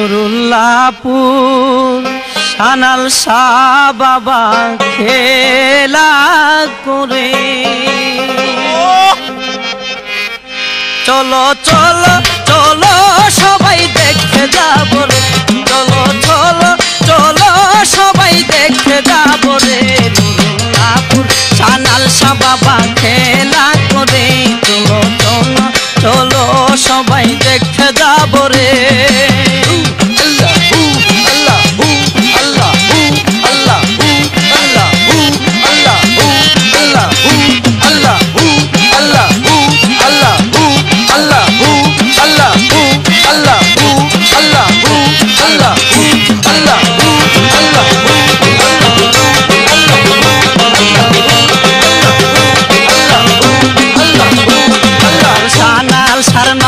নুরুল্লাহপুর সানাল শাহ বাবা খেলা করে চলো চলো চলো সবাই দেখতে যাব রে চলো চলো চলো সবাই দেখতে যাব রে নুরুল্লাহপুর সানাল শাহ বাবা খেলা করে চলো চলো চলো সবাই দেখতে যাব রে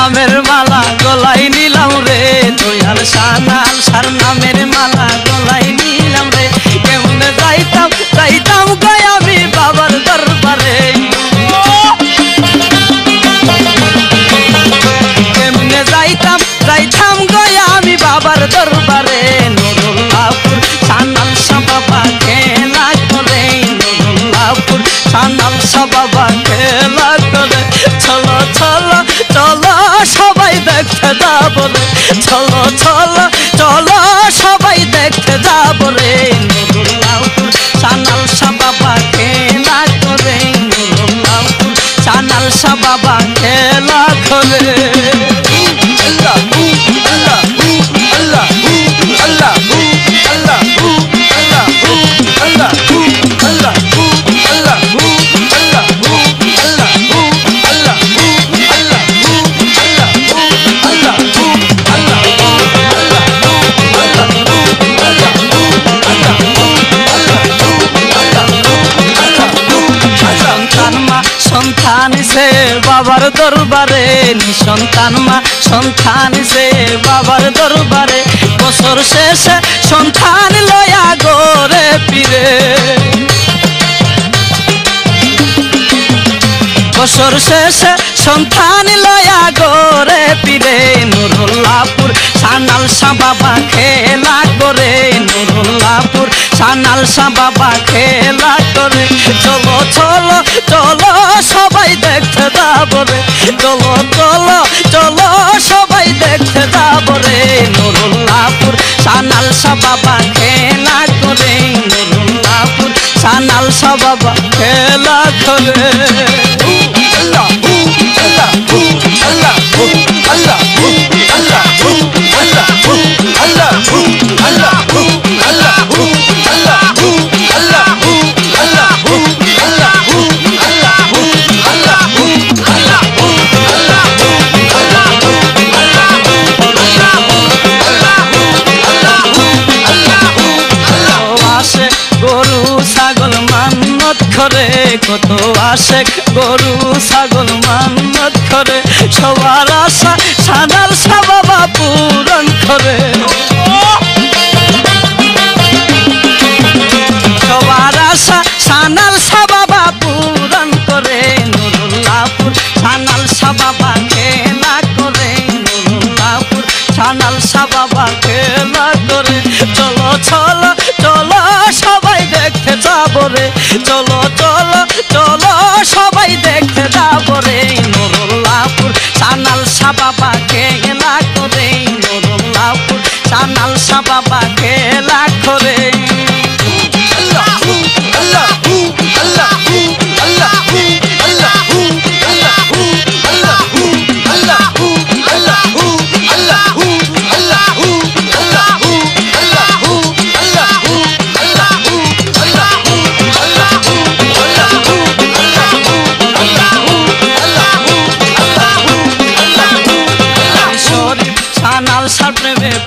নামের মালা গলায় নিলাম রে দয়াল সানাল সার নামের মালা গলায় নিলাম রে কেমনে যাইতাম যাইতাম গো আমি বাবার দরবারে কেমনে যাইতাম যাইতাম গো আমি বাবার দরবারে নুরুল্লাহপুর সানাল শাহ বাবা খেলা করে নুরুল্লাহপুর সানাল শাহ বাবা খেলা করে চলো চলো চলো সবাই দেখতে যাব রে চলো চলো চলো সবাই দেখতে যাব রে নুরুল্লাহপুর সানাল শাহ বাবা খেলা করে নুরুল্লাহপুর সানাল শাহ বাবা খেলা করে সন্তান সে বাবার দরবারে নিঃসন্তান মা সন্তান সে বাবার দরবারে বছর শেষে সন্তান লয়া গোরে পিরে বছর শেষে সন্তান লয়া গোরে পিরে নুরুল্লাহপুর সানাল শাহ বাবা খেলা করে নুরুল্লাহপুর সানাল শাহ বাবা খেলা করে চলো চলো চলো সবাই দেখতে যাব রে চলো চলো চলো সবাই দেখতে যাব রে নুরুল্লাহপুর সানাল শাহ বাবা খেলা করে নুরুল্লাহপুর সানাল শাহ বাবা খেলা করে করে কত আসে গরু ছাগল মান্নত করে সবার আশা সানাল শাহ বাবা পূরণ করে সবার আশা সানাল শাহ বাবা পূরণ করে নুরুল্লাহপুর সানাল শাহ বাবা খেলা করে নুরুল্লাহপুর সানাল শাহ বাবা খেলা করে চলো চলো চলো সবাই দেখতে যাব রে চলো চলো চলো সবাই দেখতে যাব রে নুরুল্লাহপুর সানাল শাহ বাবা খেলা করে নুরুল্লাহপুর সানাল শাহ বাবা খেলা করে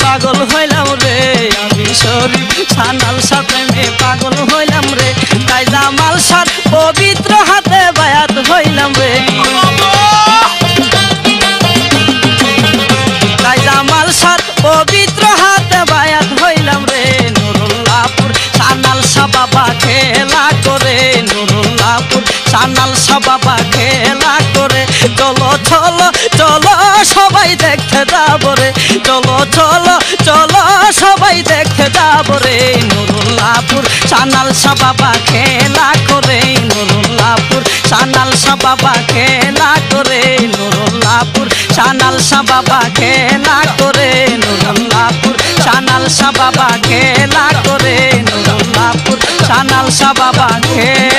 পাগল হইলাম রে আমি শরীফ সানাল শাহ প্রেমে পাগল হইলাম রে তাই জামাল শাহ পবিত্র হাতে বায়াত হইলাম রে তাই জামাল শাহ পবিত্র হাতে বায়াত হইলাম রে নুরুল্লাহপুর সানাল শাহ বাবা খেলা করে নুরুল্লাহপুর সানাল শাহ বাবা খেলা করে চলো চলো চলো সবাই দেখতে যাব রে চলো চলো চলো করে নুরুল্লাহপুর সানাল শাহ বাবা খেলা করে নুরুল্লাহপুর সানাল শাহ বাবা খেলা করে নুরুল্লাহপুর সানাল শাহ বাবা খেলা করে নুরুল্লাহপুর সানাল শাহ বাবা খেলা করে নুরুল্লাহপুর সানাল শাহ বাবা খেলা